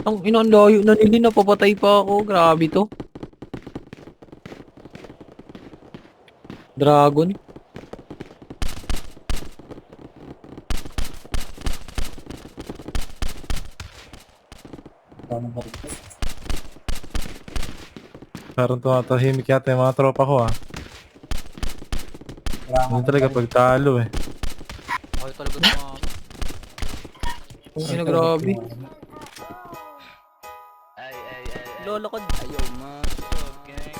Ang ina, ang layo na nila, napapatay pa ako. Grabe to. Dragon. Parang tumatahimik yata yung mga tropa ko ah. Hindi talaga pag talo eh. Okay talaga ng mga... Ang ina, grabe. Lolo ko. Ayaw, masok, gang.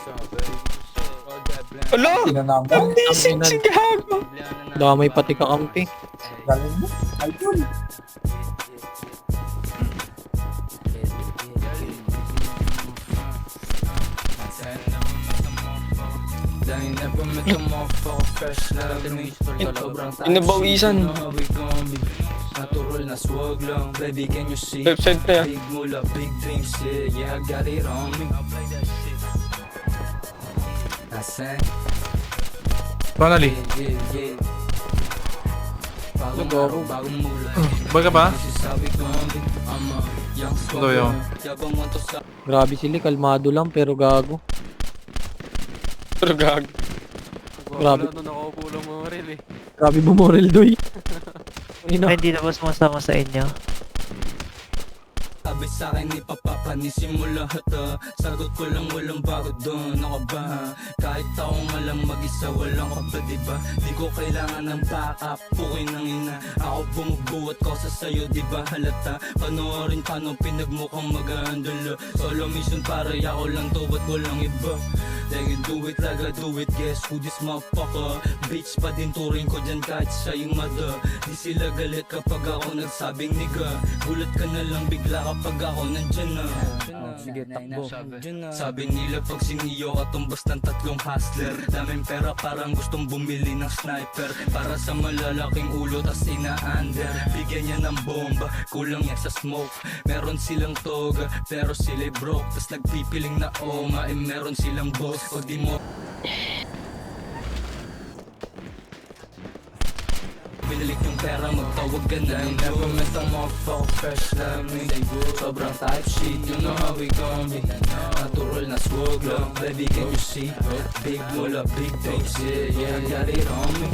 Alo! Ang ina, Gago! damay pati kakampi. Inabawisan. Natural na swag lang, baby, can you see? Left side pa yan. Big mula, big dreams, yeah, I got it on me. Nasaan? Finally. Yeah. Bagong Nagawa araw, bagong mula. Baga ba? Sabi ko, I'm a young Ito yun. Yabang mo to sa Grabe sila, kalmado lang pero gago. Pero gag. Grabe. Wala na nakaupo lang mga rel eh. Grabe bumorel doy. Ang ina. Ay, hindi na ba sumasama sa inyo? sabi sa'kin ni Papa simula lahat sagot ko lang walang bago doon. Ako ba ha? Kahit ako nga lang mag-isa walang ka ba diba? Di ko kailangan ng backup, pukoy ng ina. Ako bumubuhat ko sa sayo diba halata? Panoorin paano pinagmukhang mag-handle. Solo mission para ako lang to ba't walang iba? They can do it like I do it. Guess who this motherfucker? Bitch pa din turing ko dyan kahit siya yung mother. Di sila galit kapag ako nagsabing nigga. Gulat ka na lang bigla kapag ako nandyan na. Sige takbo. Sabi nila pag siniyo ka tumbas ng tatlong hustler. Daming pera parang gustong bumili ng sniper. Para sa malalaking ulo tas ina-under. Bigyan niya ng bomba, kulang yan sa smoke. Meron silang toga pero sila'y broke. Tas nagpipiling na oma meron silang boss. O di mo binalik yung pera, magtawag ka na. Never met a motherfucker fresh like me. Sobrang type shit, you know how we gon' be. Natural na swag lang, baby can you see? Big mula, big things, yeah, I got it on me.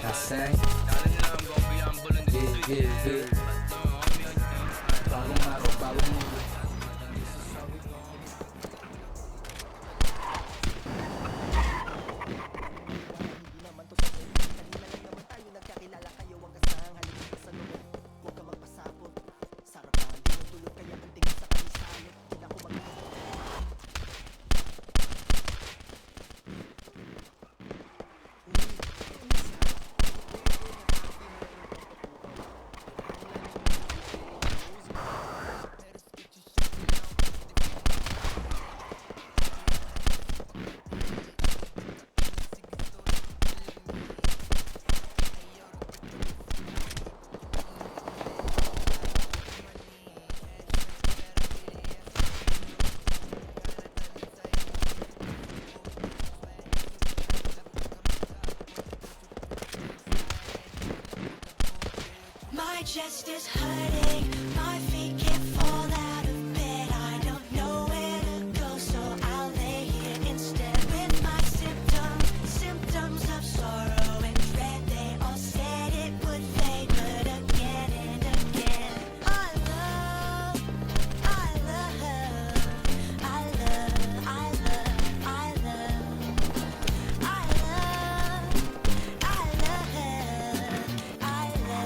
Kasay yeah. Bagong araw, bagong mundo. My chest is hurting, my feet can't fall out of bed. I don't know where to go, so I'll lay here instead with my symptoms of sorrow and dread. They all said it would fade, but again and again, I love, I love, I love, I love, I love, I love, I love, I love.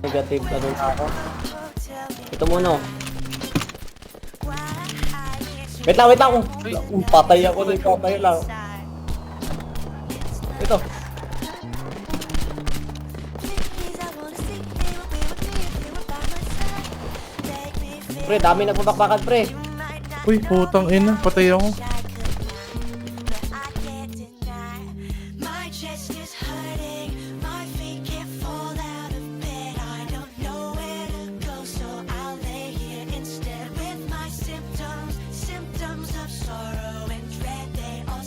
Negative ano na ako. Ito muna oh. Wait lang. Patay ako din, patay lang. Ito. Pre, dami nagpabakbakan pre. Uy, putang ina, patay ako. My chest is hurting, my feet can't fall out of bed. I don't know where to go, so I'll lay here instead with my symptoms of sorrow and dread. They all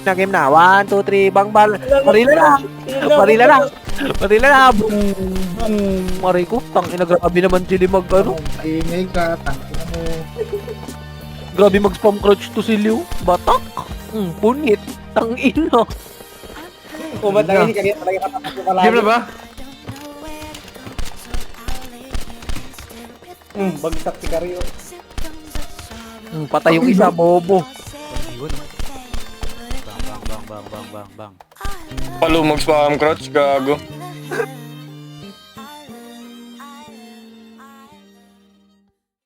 Na game na. 1, 2, 3, bang bal. Marila na. Marila na. Marila na. Boom. Boom. Aray ko. Tangina, grabe naman sila mag ano. Ingay ka, tangina mo. Grabe mag-spam crouch to si Liu. Batak. Punit. Tangina. Kung ba't nangyayin ka talaga katapos ko kalagi. Game na ba? Bagsak si Karyo. Patay yung isa, bobo. Yun. Bang, bang, bang, bang, bang, bang, bang. Palo mag-spam crouch, gago.